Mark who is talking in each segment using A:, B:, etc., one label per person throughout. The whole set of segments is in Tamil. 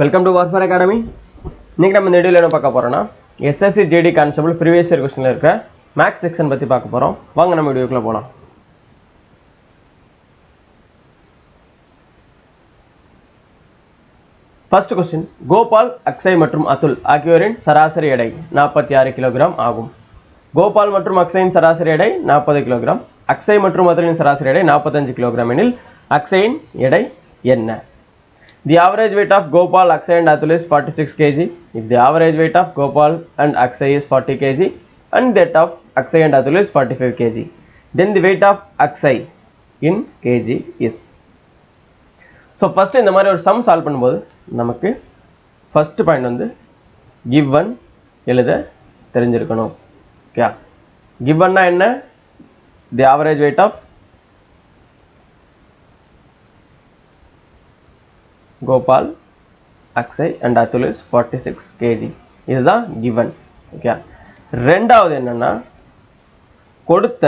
A: Welcome to warfare academy. இன்றைக்கி நம்ம இந்த வீடியோவில் என்ன பார்க்க போகிறோன்னா SSC GD constable previous year கொஸ்டினில் இருக்கிற மேக்ஸ் செக்ஷன் பற்றி பார்க்க போகிறோம். வாங்க நம்ம வீடியோக்குள்ளே போகலாம். ஃபர்ஸ்ட் கொஸ்டின், கோபால், அக்ஷய் மற்றும் அதுல் ஆகியோரின் சராசரி எடை 46 கிலோகிராம் ஆகும். கோபால் மற்றும் அக்ஷயின் சராசரி எடை 40 கிலோகிராம், அக்ஷய் மற்றும் அதுலின் சராசரி எடை 45 கிலோகிராம் எனில் அக்ஷயின் எடை என்ன? The average weight of Gopal, Akshay and Atul is 46 kg. If the average weight of Gopal and Akshay is 40 kg and that of Akshay and Atul is 45 kg, then the weight of Akshay in kg is. So first இந்த மாதிரி ஒரு sum solve பண்ணும்போது நமக்கு first point வந்து given எழுத தெரிஞ்சிருக்கணும். ஓகே, givenனா என்ன? The average weight of Gopal, Akshay and Atul is 46 kg. இதுதான் given. ஓகே, ரெண்டாவது என்னன்னா கொடுத்த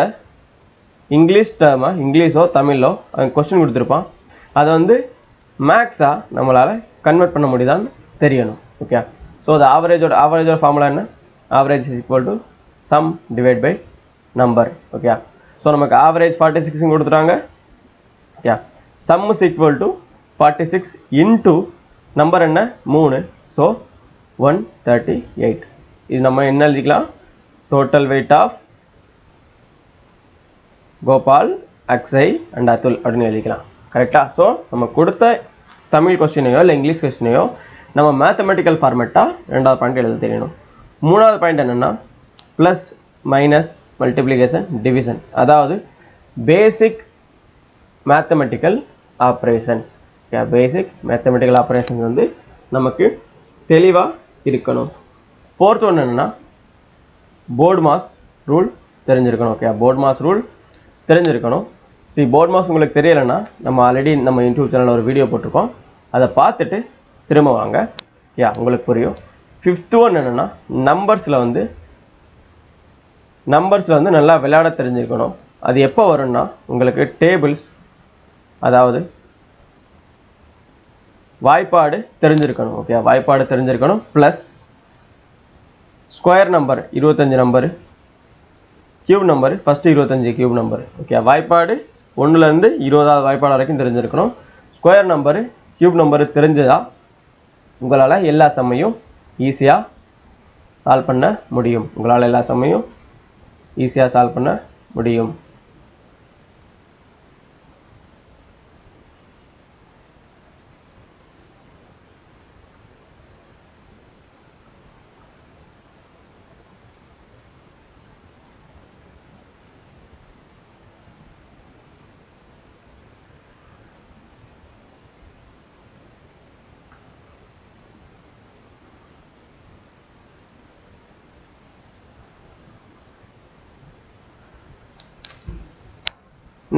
A: இங்கிலீஷ் டேர்மா, இங்கிலீஷோ தமிழோ கொஸ்டின் கொடுத்துருப்பான், அதை வந்து மேக்ஸாக நம்மளால் கன்வெர்ட் பண்ண முடியுதான்னு தெரியணும். ஓகே, ஸோ அது ஆவரேஜோட ஃபார்முலா என்ன? Average is equal to sum divide by number. Okay, so நமக்கு ஆவரேஜ் 46 கொடுத்துட்டாங்க. Okay, sum is equal to 46 into number என்ன? 3. ஸோ 138. இது நம்ம என்ன எழுதிக்கலாம்? Total weight of Gopal, Akshay and Atul அப்படின்னு எழுதிக்கலாம். கரெக்டாக? ஸோ நம்ம கொடுத்த தமிழ் கொஸ்டினையோ இல்லை இங்கிலீஷ் கொஸ்டினையோ நம்ம மேத்தமெட்டிக்கல் ஃபார்மேட்டாக ரெண்டாவது பாயிண்ட் எழுத தெரியணும். மூணாவது பாயிண்ட் என்னென்னா ப்ளஸ் மைனஸ் மல்டிப்ளிகேஷன் டிவிஷன், அதாவது பேசிக் மேத்தமெட்டிக்கல் ஆப்ரேஷன்ஸ். பேசிக் மேத்தமெட்டிக்கல் ஆப்ரேஷன்ஸ் வந்து நமக்கு தெளிவாக இருக்கணும். ஃபோர்த் ஒன்று என்னென்னா போர்டு மாஸ் ரூல் தெரிஞ்சிருக்கணும். ஓகே, போர்டு மாஸ் ரூல் தெரிஞ்சிருக்கணும். ஸோ போர்டு மாஸ் உங்களுக்கு தெரியலைன்னா நம்ம ஆல்ரெடி நம்ம யூடியூப் சேனலில் ஒரு வீடியோ போட்டிருக்கோம், அதை பார்த்துட்டு திரும்ப வாங்க. உங்களுக்கு புரியும். ஃபிஃப்த் ஒன் என்னென்னா நம்பர்ஸில் வந்து நல்லா விளையாட தெரிஞ்சிருக்கணும். அது எப்போ வரும்னா உங்களுக்கு டேபிள்ஸ், அதாவது வாய்ப்பாடு தெரிஞ்சிருக்கணும். ஓகே, வாய்ப்பாடு தெரிஞ்சிருக்கணும். Plus square number 25 number, cube number first 25 cube number. Okay, வாய்ப்பாடு 1லேருந்து 20வது வாய்ப்பாடு வரைக்கும் தெரிஞ்சிருக்கணும். ஸ்கொயர் நம்பரு, கியூப் நம்பரு தெரிஞ்சதாக உங்களால் எல்லா சம்மையும் ஈஸியாக சால்வ் பண்ண முடியும்.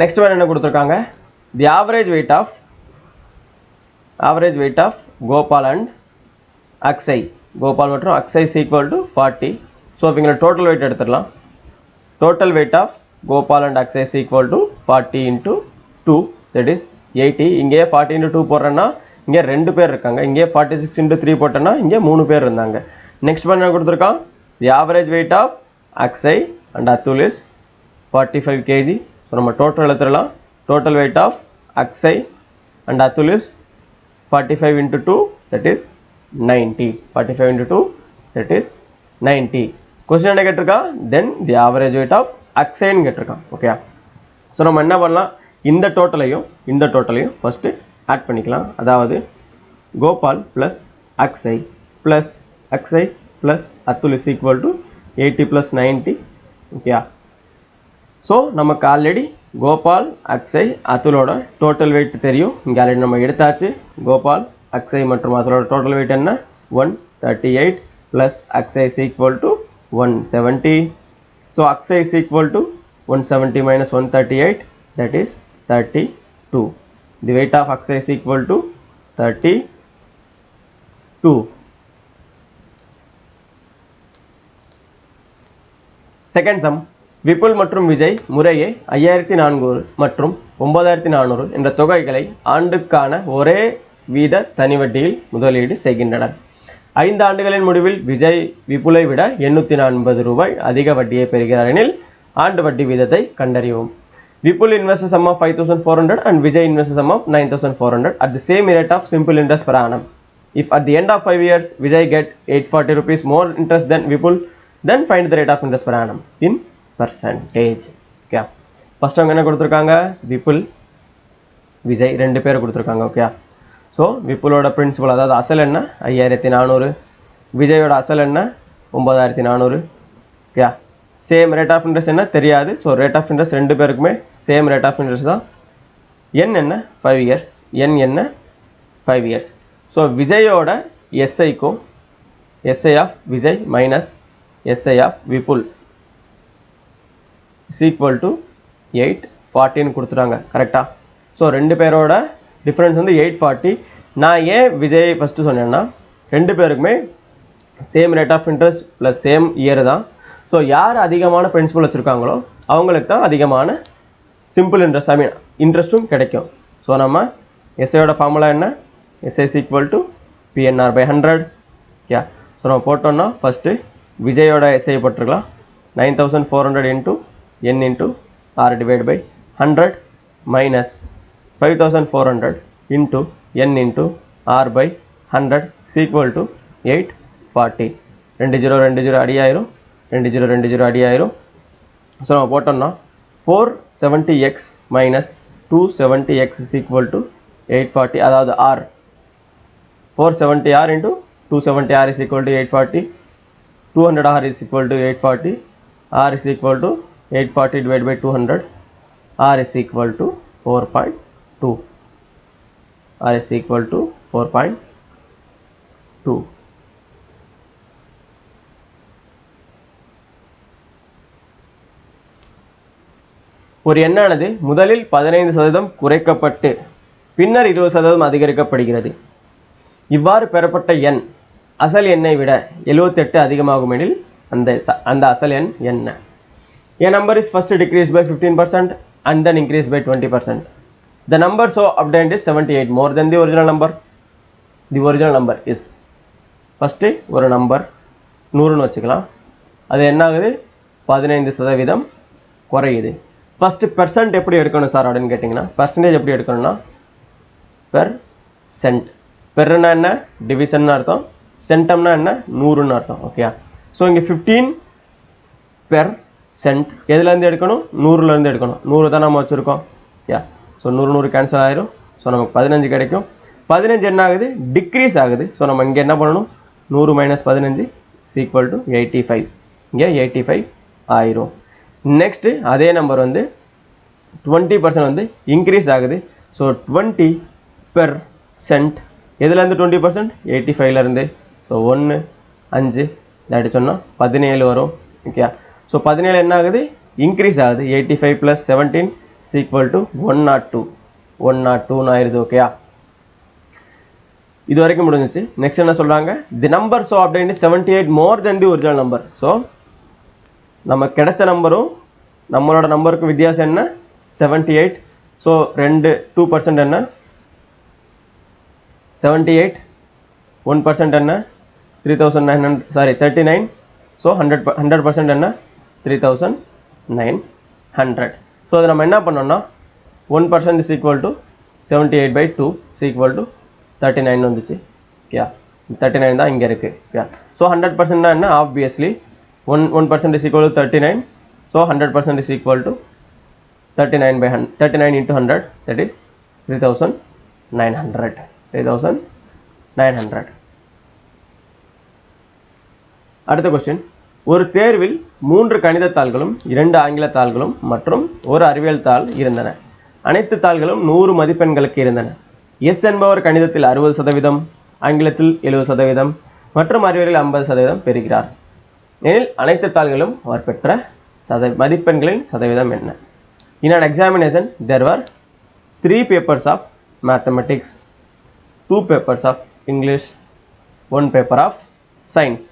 A: நெக்ஸ்ட் ஒன் என்ன கொடுத்துருக்காங்க? The average weight of Gopal and Akshay, Gopal மற்றும் Akshay is equal to 40. So இவங்களை டோட்டல் வெயிட் எடுத்துடலாம். Total weight of Gopal and Akshay is equal to 40 into 2, that is 80. இங்கே 40 இன்ட்டு 2 போடுறேன்னா இங்கே 2 பேர் இருக்காங்க. இங்கே 46 இன்ட்டு 3 போட்டேன்னா இங்கே 3 பேர் இருந்தாங்க. நெக்ஸ்ட் ஒன் என்ன கொடுத்துருக்கான்? The average weight of Akshay and Atul is 45 kg. So நம்ம டோட்டல் எடுத்துடலாம். Total weight of Akshay and Atul is 45 into 2, that is 90. 45 into 2, that is 90. Question என்ன கேட்டிருக்கான்? Then the average weight of அக்ஷய்ன்னு கேட்டிருக்கான். ஓகே, ஸோ நம்ம என்ன பண்ணலாம்? இந்த டோட்டலையும் ஃபஸ்ட்டு ஆட் பண்ணிக்கலாம். அதாவது Gopal plus Akshay plus Atul is equal to 80 + 90. Okay, so நமக்கு ஆல்ரெடி கோபால், அக்ஷய், அதுலோட டோட்டல் வெயிட் தெரியும். இங்கே ஆல்ரெடி நம்ம எடுத்தாச்சு. கோபால், அக்ஷய் மற்றும் அதுலோட டோட்டல் வெயிட் என்ன? 138 plus Akshay is equal to 170. So Akshay is equal to 170 minus 138, that is 32. The weight of Akshay is equal to 32. Second sum, Vipul மற்றும் விஜய் முறையே 5400 மற்றும் 9400 என்ற தொகைகளை ஆண்டுக்கான ஒரே வீத தனி வட்டியில் முதலீடு செய்கின்றனர். 5 ஆண்டுகளின் முடிவில் விஜய் விபுலை விட 840 ரூபாய் அதிக வட்டியை பெறுகிறார் எனில் ஆண்டு வட்டி வீதத்தை கண்டறியவும். Vipul invests a sum of 5,400 and Vijay invests a sum of 9,400 at the same rate of simple interest per annum. If at the end of 5 years Vijay get 840 rupees more interest than Vipul, then find the rate of interest per annum in percentage. Okay. First அவங்க என்ன கொடுத்திருக்காங்க? Vipul, Vijay ரெண்டு பேர் கொடுத்திருக்காங்க. ஓகே. ஸோ விப்புலோட பிரின்சிபல் அதாவது அசல் என்ன 5400, விஜயோட அசல் என்ன 9400. Okay. Same rate of interest என்ன தெரியாது. ஸோ ரேட் ஆஃப் இன்ட்ரெஸ்ட் ரெண்டு பேருக்குமே சேம் ரேட் ஆஃப் இன்ட்ரெஸ்ட் தான். என் என்ன 5 இயர்ஸ், என் என்ன 5 இயர்ஸ். ஸோ விஜயோட எஸ்ஐக்கும் SI of Vijay minus SI of Vipul is equal to 840 கொடுத்துட்டாங்க. கரெக்டாக? ஸோ ரெண்டு பேரோட டிஃப்ரென்ஸ் வந்து 840. நான் ஏன் விஜய் ஃபஸ்ட்டு சொன்னேன்னா ரெண்டு பேருக்குமே same rate of interest plus same year தான். ஸோ யார் அதிகமான பிரின்சிபல் வச்சுருக்காங்களோ அவங்களுக்கு தான் அதிகமான சிம்பிள் இன்ட்ரெஸ்ட் இன்ட்ரெஸ்ட்டும் கிடைக்கும். ஸோ நம்ம எஸ்ஐயோட ஃபார்முலா என்ன? SI is equal to PNR by 100. Okay. So நம்ம போட்டோம்னா ஃபஸ்ட்டு விஜயோட எஸ்ஐ போட்டிருக்கலாம் 9400 into N into R divide by 100 minus 5400 into N into R by 100 is equal to 840. 20 அடியாயிரும், 20 அடியாயிரும். ஸோ நம்ம போட்டோம்னா 470x minus 270x is equal to 840. அதாவது R 470r into 270r is equal to 840. 200r is equal to 840. R is equal to 840 divide by 200. R is equal to 4.2. R is equal to 4.2. ஒரு எண்ணானது முதலில் 15% குறைக்கப்பட்டு பின்னர் 20% அதிகரிக்கப்படுகிறது. இவ்வாறு பெறப்பட்ட எண் அசல் எண்ணை விட 78 அதிகமாகும் எனில் அந்த அசல் எண் என்ன? A number is first decreased by 15% and then increased by 20%. The number so obtained is 78 more than the original number. The original number is first ஒரு நம்பர் 100ன்னு வச்சுக்கலாம். அது என்ன ஆகுது? 15% குறையுது. ஃபஸ்ட்டு பெர்சன்ட் எப்படி எடுக்கணும் சார் அப்படின்னு கேட்டிங்கன்னா பர்சன்டேஜ் எப்படி எடுக்கணும்னா பெர் சென்ட். பெர்னா என்ன? டிவிஷன்னு அர்த்தம். சென்டம்னா என்ன? 100ன்னு அர்த்தம். ஓகே. ஸோ இங்கே 15% எதுலேருந்து எடுக்கணும்? 100லேருந்து எடுக்கணும். 100 தான் நம்ம வச்சுருக்கோம். யா. ஸோ 100 கேன்சல் ஆயிரும். ஸோ நமக்கு 15 கிடைக்கும். 15 என்ன ஆகுது? டிக்ரீஸ் ஆகுது. ஸோ நம்ம இங்கே என்ன பண்ணணும்? 100 மைனஸ் 15 இஸ் ஈக்குவல் டு 85. இங்கே 85 ஆயிரும். நெக்ஸ்ட்டு அதே நம்பர் வந்து 20% வந்து இன்க்ரீஸ் ஆகுது. ஸோ 20% எதுலேருந்து 20%? 85லேருந்து. ஸோ 1 5 இதாட்டி சொன்னால் 17 வரும். ஓகே. ஸோ 17 என்ன ஆகுது? இன்க்ரீஸ் ஆகுது. 85 + 17 இஸ் ஈக்குவல் டு 102. 102ன்னு ஆயிடுது. ஓகேயா? இது வரைக்கும் முடிஞ்சிச்சு. நெக்ஸ்ட் என்ன சொல்கிறாங்க? தி நம்பர் ஸோ அப்படின்னு 78 மோர் தென் தி ஒரிஜினல் நம்பர். ஸோ நம்ம கிடைச்ச நம்பரும் நம்மளோட நம்பருக்கு வித்தியாசம் என்ன? 78. ஸோ 2% என்ன? 78. 1% என்ன? 3900. ஸோ 100% என்ன? 3900. ஸோ அதை நம்ம என்ன பண்ணோம்னா 1% is equal to 78/2 is equal to 39 வந்துச்சு. ஓகே. 39 தான் இங்கே இருக்குது. ஓகே. ஸோ 100% தான் என்ன? Obviously 1% is equal to 39. So 100% is equal to 39 into 100, that is 3900. 3900. அடுத்த கொஸ்டின். ஒரு தேர்வில் 3 கணித தாள்களும் 2 ஆங்கில தாள்களும் மற்றும் ஒரு அறிவியல் தாள் இருந்தன. அனைத்து தாள்களும் 100 மதிப்பெண்களுக்கு இருந்தன. எஸ் என்பவர் கணிதத்தில் 60%, ஆங்கிலத்தில் 70% மற்றும் அறிவியலில் 50% பெறுகிறார் எனில் அனைத்து தாள்களும் அவர் பெற்ற மதிப்பெண்களின் சதவீதம் என்ன? In an examination there were 3 papers of mathematics, 2 papers of English, 1 paper of science.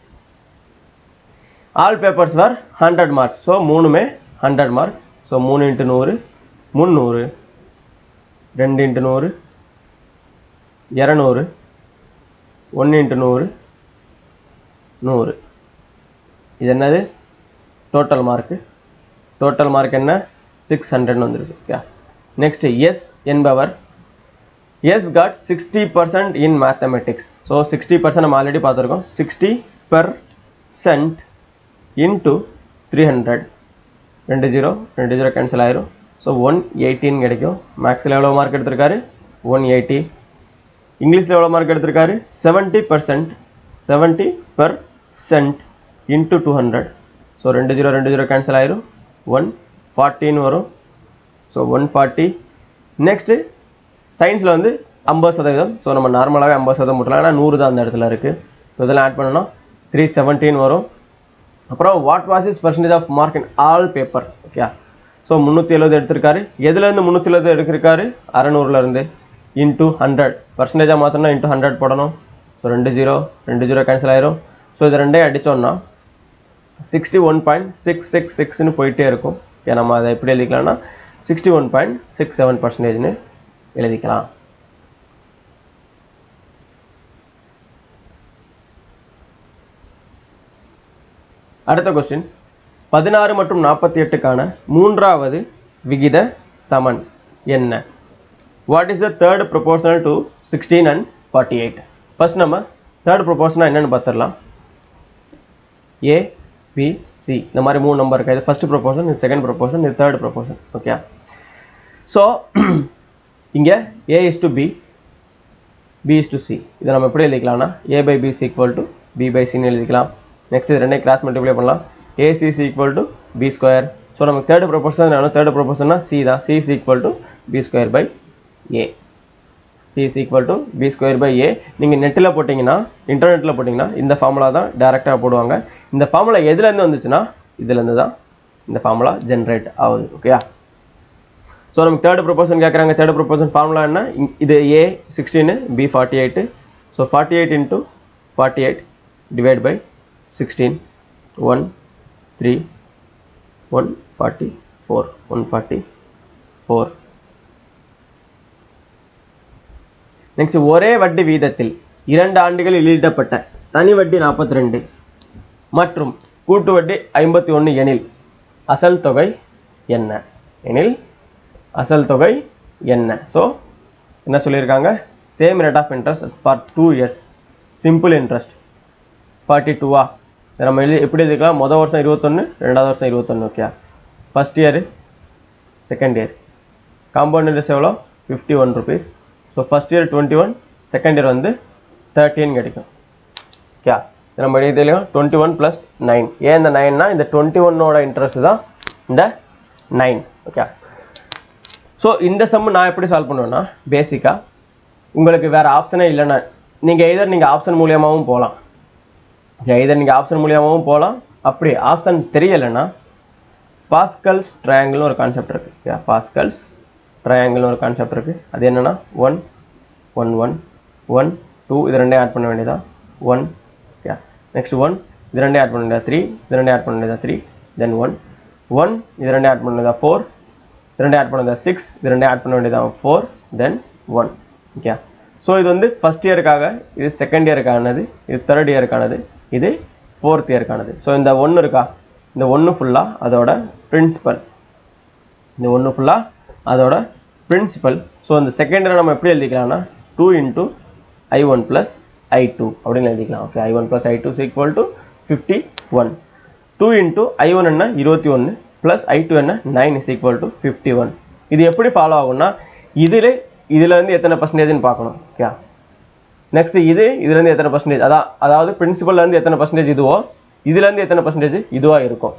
A: All papers were 100 marks. So 3மே 100 mark. So 3 into 100 300, 2 into 100 200 1 into 100 100 இது என்னது டோட்டல் மார்க் என்ன 600 வந்துருச்சு ஓகே நெக்ஸ்ட் எஸ் என்பவர் S got 60% in mathematics so 60% நம்ம ஆல்ரெடி பார்த்துருக்கோம் 60% into 300 2 0 கேன்சல் ஆயிரும் ஸோ 118 கிடைக்கும் மேக்ஸில் எவ்வளோ மார்க் எடுத்திருக்காரு 180 இங்கிலீஷில் எவ்வளோ மார்க் எடுத்திருக்காரு 70% into 200 ஸோ 2 0 கேன்சல் ஆயிரும் 114 வரும் ஸோ 140 நெக்ஸ்ட்டு சயின்ஸில் வந்து 50% ஸோ நம்ம நார்மலாகவே 50% போட்டலாம் ஏன்னா 100 தான் அந்த இடத்துல இருக்குது ஸோ இதெல்லாம் ஆட் பண்ணணும் 317 வரும் அப்புறம் what was is percentage of mark in all paper okay so 370 எடுத்திருக்காரு எதுலேருந்து 370 எடுத்திருக்காரு 600லேருந்து இன்ட்டு 100 பர்சன்டேஜாக மாற்றணும் இன்ட்டு 100 போடணும் ஸோ 2 0 கேன்சல் ஆயிரும் ஸோ இது ரெண்டையும் அடித்தோன்னா 61.666ன்னு போயிட்டே இருக்கும் ஓகே நம்ம அதை எப்படி எழுதிக்கலாம்னா 61.67%ன்னு எழுதிக்கலாம் அடுத்த क्वेश्चन 16 மற்றும் 48க்கான மூன்றாவது விகித சமன் என்ன what is the third proportional to 16 and 48 first நம்ம third proportional என்னன்னு பார்த்தறலாம் a b c இந்த மாதிரி மூணு நம்பர் இருக்கு இது first proportion இது second proportion இது third proportion ஓகே so இங்க a is to b b is to c இத நம்ம எப்படி எழுதிக்கலாம்னா a by b is equal to b by c ன்னு எழுதிக்கலாம் நெக்ஸ்ட் இது ரெண்டையும் கிராஸ் மல்டிப்ளை பண்ணலாம் ac is equal to b square so நமக்கு third proportion வேணும் third proportionனா c தான் c is equal to b square by a c is equal to b square by a நீங்க நெட்ல போடிங்கனா இன்டர்நெட்ல போடிங்கனா இந்த ஃபார்முலா தான் டைரக்ட்டா போடுவாங்க இந்த ஃபார்முலா எதில இருந்து வந்துச்சுனா இதில இருந்து தான் இந்த ஃபார்முலா ஜெனரேட் ஆகுது ஓகேயா சோ நமக்கு third proportion கேக்குறாங்க third proportion ஃபார்முலா என்ன இது a 16 b 48 so 48 into 48 divide by 16 1 3 144 next ஒரே வட்டி வீதத்தில் 2 ஆண்டுகளில் ஈட்டப்பட்ட தனி வட்டி 42 மற்றும் கூட்டு வட்டி 51 எனில் அசல் தொகை என்ன சோ என்ன சொல்லிருக்காங்க same rate of interest for 2 years simple interest 42 நம்ம எப்படி எழுதிக்கலாம் முதல் வருஷம் 21 இரண்டாவது வருஷம் 21 okay first year second year compound interest எவ்வளோ 51 rupees so first year 21 second year வந்து 13 கிடைக்கும் ஓகே நம்ம எழுதிக்கலாம் 21 + 9 ஏன் இந்த 9னா இந்த 21ஓட இன்ட்ரஸ்ட் தான் இந்த 9 ஓகே ஸோ இந்த சம் நான் எப்படி சால்வ் பண்ணுவேன்னா பேசிக்காக உங்களுக்கு வேறு ஆப்ஷனே இல்லைன்னா நீங்கள் ஆப்ஷன் மூலியமாகவும் போகலாம் அப்படி ஆப்ஷன் தெரியலைன்னா பாஸ்கல்ஸ் ட்ரையாங்கிள்னு ஒரு கான்செப்ட் இருக்குது ஓகே பாஸ்கல்ஸ் ட்ரையாங்கிள்னு ஒரு கான்செப்ட் இருக்குது அது என்னென்னா 1 1 1 1 2 இது ரெண்டையும் ஆட் பண்ண வேண்டியதா 1 ஓகே நெக்ஸ்ட் 1 இது ரெண்டையும் ஆட் பண்ண வேண்டியதா 3 இது ரெண்டையும் ஆட் பண்ண வேண்டியதா 3 தென் 1 1 இது ரெண்டையும் ஆட் பண்ண வேண்டியதா 4 இது ரெண்டையும் ஆட் பண்ண வேண்டியதா 6 இது ரெண்டையும் ஆட் பண்ண வேண்டியதா 4 தென் 1 ஓகே ஸோ இது வந்து ஃபர்ஸ்ட் இயருக்காக இது செகண்ட் இயருக்கானது இது தேர்ட் இயருக்கானது இது ஃபோர்த் இயருக்கானது ஸோ இந்த 1 இருக்கா இந்த 1 ஃபுல்லாக அதோட பிரின்சிபல் ஸோ இந்த செகண்ட் இயர் நம்ம எப்படி எழுதிக்கலாம்னா 2 into I1 + I2 அப்படின்னு எழுதிக்கலாம் okay I1 + I2 is equal to 51 2 into I1 என்ன 21 + I2 என்ன 9 is equal to 51 இது எப்படி ஃபாலோ ஆகும்னா இதுல இருந்து எத்தனை பர்சன்டேஜ்னு பார்க்கணும் ஓகே நெக்ஸ்ட் இதுல இருந்து எத்தனை பர்சன்டேஜ் அதாவது பிரின்சிபல்ல இருந்து எத்தனை பர்சன்டேஜ் இதுவோ இதுல இருந்து எத்தனை பர்சன்டேஜ் இதுவா இருக்கும்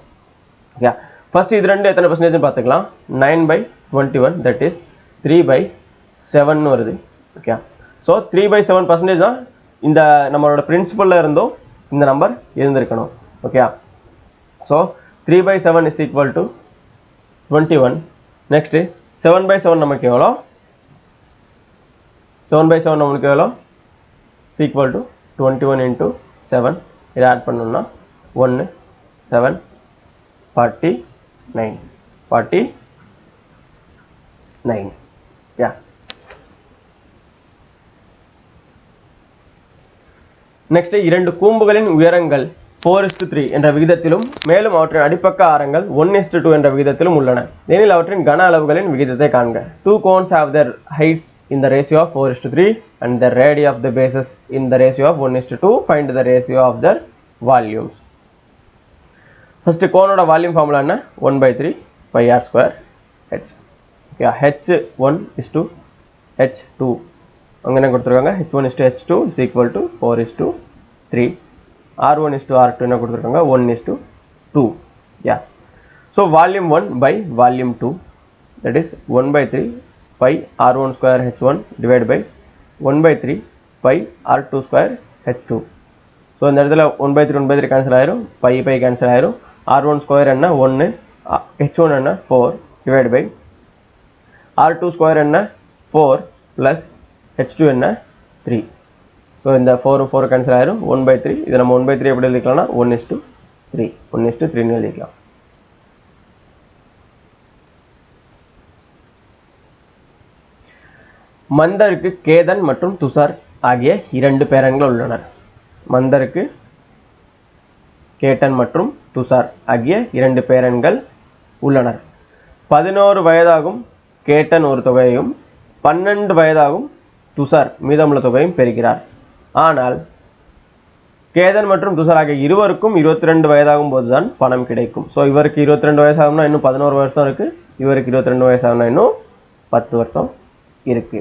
A: ஓகே ஃபர்ஸ்ட் இது ரெண்டு எத்தனை பர்சன்டேஜ்னு பார்த்துக்கலாம் 9/21 தட் இஸ் 3/7 ன்னு வருது ஓகே ஸோ 3/7% தான் இந்த நம்மளோட பிரின்சிபல்ல இருந்தும் இந்த நம்பர் இருந்திருக்கணும் okay so 3/7 is equal to 21 next 7/7 நமக்கு எவ்வளோ 7/7 நமக்கு எவ்வளோ is equal to 21 into 7 இதை ஆட் பண்ணோம்னா 1 7 49 yeah நெக்ஸ்ட் இரண்டு கூம்புகளின் உயரங்கள் 4:3 என்ற விகிதத்திலும் மேலும் அவற்றின் அடிப்பக்க ஆரங்கள் 1:2 என்ற விகிதத்திலும் உள்ளன எனில் அவற்றின் கன அளவுகளின் விகிதத்தை காண்க. Two cones have their heights in the ratio of 4:3 and the radii of the bases in the ratio of 1:2. Find the ratio of their volumes. First கோனோட வால்யூம் ஃபார்முலா என்ன? 1/3 pi r square h. Okay, h1 is to h2. அங்க என்ன கொடுத்திருக்காங்க? h1 is to h2 is equal to 4:3. r1 is to r2 என்ன கொடுத்திருக்காங்க? 1:2. Yeah. So volume 1 by volume 2, that is 1/3 pi r1 square h1 divided by 1/3 pi r2 square h2. So இந்த இடத்துல 1/3 கேன்சல் ஆயிரும், pi கேன்சல் ஆயிரும். r1 ஸ்கொயர் என்ன 1, h1 என்ன 4 divided by r2 ஸ்கொயர் என்ன 4 plus h2 என்ன 3. ஸோ இந்த 4 கேன்சல் ஆயிரும், 1/3. இதை நம்ம 1/3 எப்படி எழுதிக்கலாம்னா 1:3 1:3 எழுதிக்கலாம். மந்தருக்கு கேதன் மற்றும் துஷார் ஆகிய இரண்டு பேரன்கள் உள்ளனர். மந்தருக்கு கேட்டன் மற்றும் துஷார் ஆகிய இரண்டு பேரன்கள் உள்ளனர். 11 வயதாகும் கேட்டன் ஒரு தொகையையும் 12 வயதாகும் துஷார் மீதமுள்ள தொகையும் பெறுகிறார். ஆனால் கேதன் மற்றும் துஷார் ஆகிய இருவருக்கும் 22 வயதாகும் போதுதான் பணம் கிடைக்கும். ஸோ இவருக்கு 22 வயசாகும்னா இன்னும் 11 வருஷம் இருக்கு, இவருக்கு 22 வயசாகும்னா இன்னும் 10 வருஷம் இருக்கு.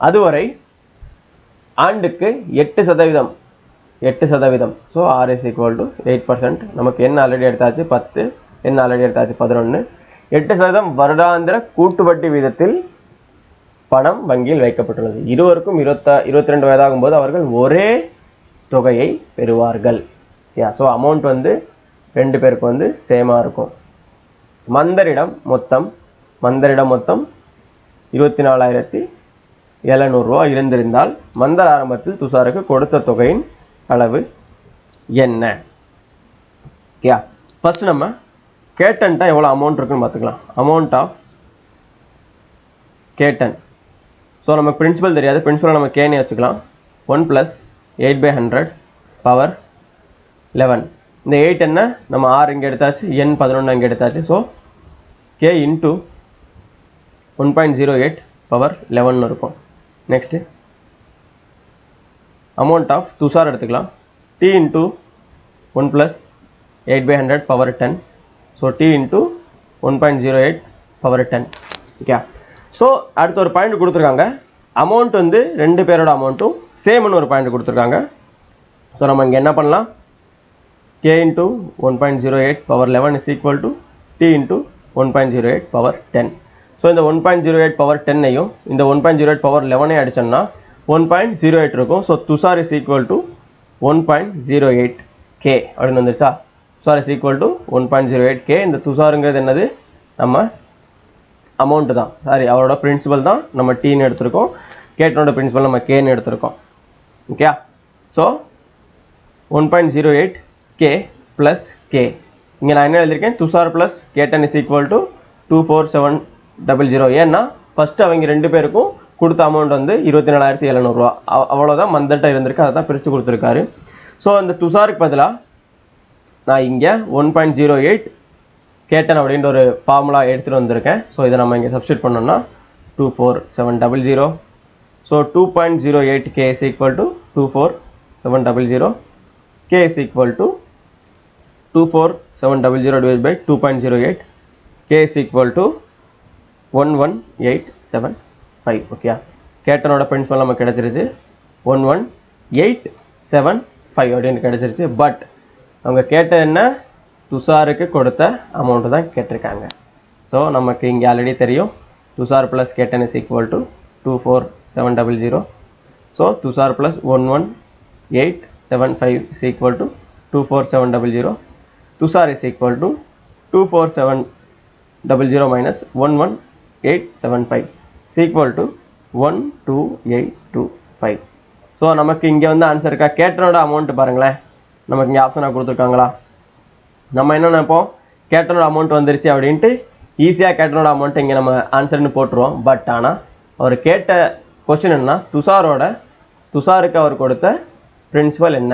A: அதுவரை ஆண்டுக்கு 8%. So r is equal to 8%. நமக்கு என்ன ஆல்ரெடி எடுத்தாச்சு 10, என்ன ஆல்ரெடி எடுத்தாச்சு 11. 8% வருடாந்திர கூட்டு வட்டி வீதத்தில் பணம் வங்கியில் வைக்கப்பட்டுள்ளது. இருவருக்கும் 22 வயதாகும் போது அவர்கள் ஒரே தொகையை பெறுவார்கள். ஸோ அமௌண்ட் வந்து ரெண்டு பேருக்கு வந்து சேமாக இருக்கும். மந்தரிடம் மொத்தம் 24,700 ரூபா இருந்திருந்தால் மந்தர் ஆரம்பத்தில் துஷாருக்கு கொடுத்த தொகையின் அளவு என்ன? ஃபர்ஸ்ட் நம்ம கேட்டன்ட்டா எவ்வளோ அமௌண்ட் இருக்குன்னு பார்த்துக்கலாம். Amount of Ketan. ஸோ நமக்கு பிரின்சிபல் தெரியாது, பிரின்சிபல் நம்ம கேனே வச்சுக்கலாம். 1 + 8/100 பவர் 11. இந்த 8 என்ன நம்ம r இங்கே எடுத்தாச்சு, n 11 இங்கே எடுத்தாச்சு. ஸோ k இன்ட்டு 1.08 பவர் 11 இருக்கும். நெக்ஸ்ட்டு அமௌண்ட் ஆஃப் துஷார் எடுத்துக்கலாம். t into 1 + 8/100 power 10. So t into 1.08 power 10. Okay. So அடுத்த ஒரு பாயிண்ட் கொடுத்துருக்காங்க. அமௌண்ட் வந்து ரெண்டு பேரோட அமௌண்ட்டும் சேம்னு ஒரு பாயிண்ட் கொடுத்துருக்காங்க. ஸோ நம்ம இங்கே என்ன பண்ணலாம்? k into 1.08 power 11 is equal to t into 1.08 power 10. So இந்த 1.08 பவர் 10ஐயும் இந்த 1.08 பவர் 11ஐயும் அடிச்சோம்னா 1.08 இருக்கும். So Tushar is equal to 1.08 k அப்படின்னு வந்துருச்சா? Tushar is equal to 1.08 k. இந்த துஷாருங்கிறது என்னது? நம்ம அமௌண்ட் தான், சாரி அவரோட பிரின்சிபல் தான் நம்ம டீன்னு எடுத்திருக்கோம். கேட்டனோட பிரின்சிபல் நம்ம கேன்னு எடுத்திருக்கோம். ஓகே. So 1.08 k + k. இங்கே நான் என்ன எழுதியிருக்கேன்? Tushar plus Ketan is equal to 24,700. ஏன்னா ஃபஸ்ட்டு அவங்க ரெண்டு பேருக்கும் கொடுத்த அமௌண்ட் வந்து 24,700 ரூபா. அவ்வளோதான் மந்தட்ட இருந்திருக்கு, அதை தான் பிரித்து கொடுத்துருக்காரு. ஸோ அந்த துஷாருக்கு பதிலாக நான் இங்கே 1.08 கேட்டன் அப்படின்ற ஒரு ஃபார்முலா எடுத்துகிட்டு வந்திருக்கேன். ஸோ இதை நம்ம இங்கே சப்ஸ்டியூட் பண்ணோம்னா 24,700. So 2.08 k is equal to 24,700. k is equal to 24,700 divided by 2.08. k is equal to 11,875. Okay. கேட்டனோட பிரின்சிபல் நமக்கு கிடைச்சிருச்சு 11,875 அப்படின்னு கிடைச்சிருச்சு. பட் அவங்க கேட்ட என்ன? துஷாருக்கு கொடுத்த அமௌண்ட்டு தான் கேட்டிருக்காங்க. ஸோ நமக்கு இங்கே ஆல்ரெடி தெரியும் Tushar plus Ketan is equal to 24,700. So Tushar plus 11,875 is equal to 24,700. Tushar is equal to 24,700 minus 11,875 is equal to 12825. So நமக்கு இங்கே வந்து ஆன்சர் இருக்கா? கேட்டனோட அமௌண்ட் பாருங்களேன், நமக்கு இங்கே ஆப்ஷனாக கொடுத்துருக்காங்களா? நம்ம என்ன நினைப்போம்? கேட்டனோட அமௌண்ட் வந்துருச்சு அப்படின்ட்டு ஈஸியாக கேட்டனோட அமௌண்ட்டை இங்கே நம்ம ஆன்சர்னு போட்டுருவோம். பட் ஆனால் அவர் கேட்ட கொஸ்டின் என்ன? துஷாருக்கு அவர் கொடுத்த பிரின்சிபல் என்ன,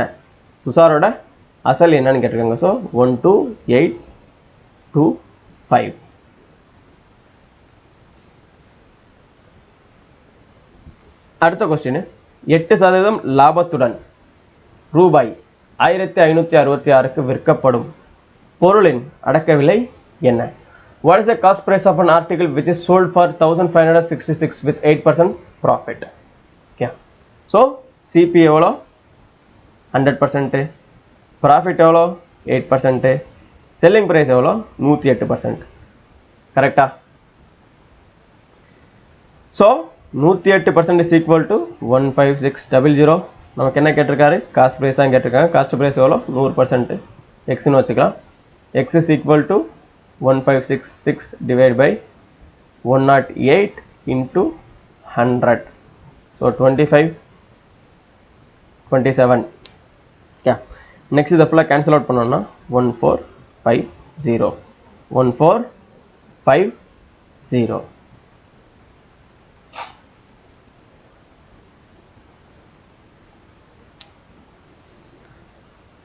A: துஷாரோட அசல் என்னன்னு கேட்டிருக்காங்க. ஸோ 12825. அடுத்த கொஸ்டின், 8% லாபத்துடன் ரூபாய் 1566க்கு விற்கப்படும் பொருளின் அடக்க விலை என்ன? What is the cost price of an article which is sold for 1566 with 8% profit? Okay. So CP எவ்வளோ? 100%. Profit எவ்வளோ? 8%. Selling price எவ்வளோ? 108%. கரெக்டா? So 108% is equal to 15600. நமக்கு என்ன கேட்டிருக்காரு? காஸ்ட் ப்ரைஸ் தான் கேட்டிருக்காங்க. காஸ்ட் ப்ரைஸ் எவ்வளோ? 100%. எக்ஸ்னு வச்சுக்கலாம். X is equal to 1566 divided by 108 into 100. So 25, 27. Yeah. Next is the full cancel out பண்ணோம்னா 1450. 1450.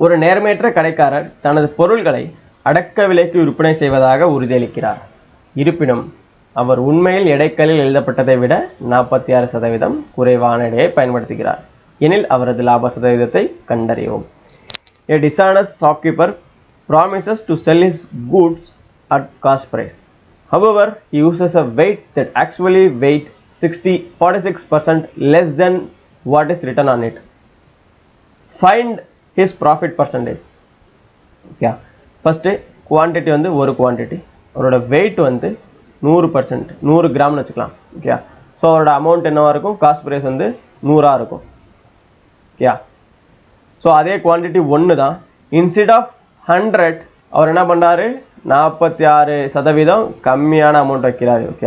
A: ஒரு நேர்மையற்ற கடைக்காரர் தனது பொருள்களை அடக்க விலைக்கு விற்பனை செய்வதாக உறுதியளிக்கிறார். இருப்பினும் அவர் உண்மையில் எடைக்கல்லில் எழுதப்பட்டதை விட 46% குறைவான எடையை பயன்படுத்துகிறார் எனில் அவரது லாப சதவீதத்தை கண்டறியவும். A dishonest shopkeeper promises to sell his goods at cost price. However, he uses a weight that actually weighs 46% less than what is written on it. Find his profit percentage. Okay. First quantity வந்து ஒரு குவான்டிட்டி, அவரோட வெயிட் வந்து 100%, 100 கிராம்னு வச்சுக்கலாம். ஓகே. ஸோ அவரோட அமௌண்ட் என்னவாக இருக்கும்? காஸ்ட் ப்ரைஸ் வந்து 100 இருக்கும். ஓகே. ஸோ அதே குவான்டிட்டி ஒன்று தான். இன்ஸ்டெட் ஆஃப் 100 அவர் என்ன பண்ணுறாரு? 46% கம்மியான அமௌண்ட் வைக்கிறாரு. ஓகே.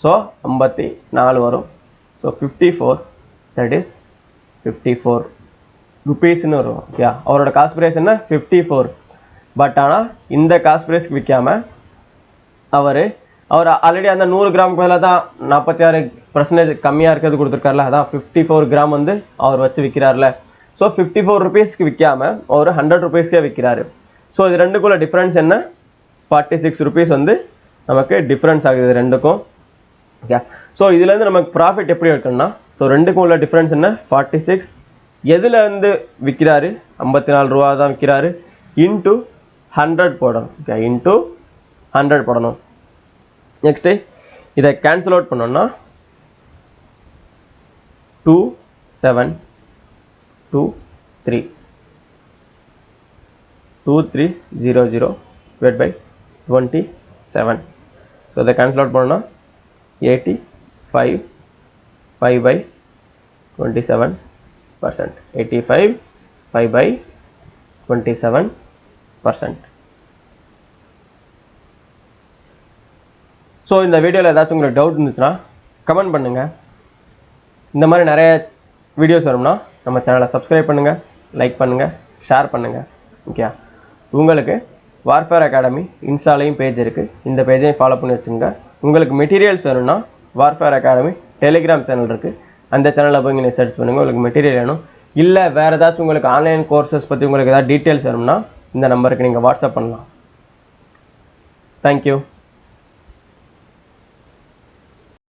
A: ஸோ 54 வரும். ஸோ 54, தட் இஸ் 54 ருபீஸ்ன்னு வரும். ஓகே. அவரோட காஸ்ட் ப்ரைஸ் என்ன? 54. பட் ஆனால் இந்த காஸ்ட் ப்ரைஸ்க்கு விற்காமல் அவர் ஆல்ரெடி அந்த 100 கிராம் மேலே தான் 46% கம்மியாக இருக்கிறது கொடுத்துருக்காருல, அதான் 54 கிராம் வந்து அவர் வச்சு விற்கிறார்ல. ஸோ 54 ருபீஸ்க்கு விற்காமல் அவர் 100 ருபீஸ்க்கே விற்கிறாரு. ஸோ இது ரெண்டுக்குள்ள டிஃப்ரென்ஸ் என்ன? 46 ருபீஸ் வந்து நமக்கு டிஃப்ரென்ஸ் ஆகுது ரெண்டுக்கும். ஓகே. ஸோ இதுலேருந்து நமக்கு ப்ராஃபிட் எப்படி எடுக்கணும்னா, ஸோ ரெண்டுக்கும் உள்ள டிஃப்ரென்ஸ் என்ன? 46 எதில் வந்து விற்கிறாரு? 54 ரூபா தான் விற்கிறாரு. இன்ட்டு 100 போடணும். ஓகே. இன்ட்டு 100 போடணும். நெக்ஸ்ட்டு இதை கேன்சல் அவுட் பண்ணோம்னா 2723 2300 divided by 27. ஸோ இதை கேன்சல் அவுட் பண்ணோம்னா 85 5 by 27%. 85 5 by 27%. ஸோ இந்த வீடியோவில் ஏதாச்சும் உங்களுக்கு டவுட் இருந்துச்சுன்னா கமெண்ட் பண்ணுங்கள். இந்த மாதிரி நிறைய வீடியோஸ் வரும்னா நம்ம சேனலை சப்ஸ்கிரைப் பண்ணுங்கள், லைக் பண்ணுங்கள், ஷேர் பண்ணுங்கள். ஓகே. உங்களுக்கு வார்ஃபேர் அகாடமி இன்ஸ்டாலையும் பேஜ் இருக்குது, இந்த பேஜையும் ஃபாலோ பண்ணி வச்சுங்க. உங்களுக்கு மெட்டீரியல்ஸ் வேணும்னா வார்ஃபேர் அகாடமி டெலிகிராம் சேனல் இருக்குது, அந்த சேனலில் போய் நீங்கள் சர்ச் பண்ணுங்கள். உங்களுக்கு மெட்டீரியல் வேணும், இல்லை வேறு ஏதாச்சும் உங்களுக்கு ஆன்லைன் கோர்சஸ் பற்றி உங்களுக்கு ஏதாவது டீட்டெயில்ஸ் வேணும்னா இந்த நம்பருக்கு நீங்கள் வாட்ஸ்அப் பண்ணலாம். தேங்க்யூ.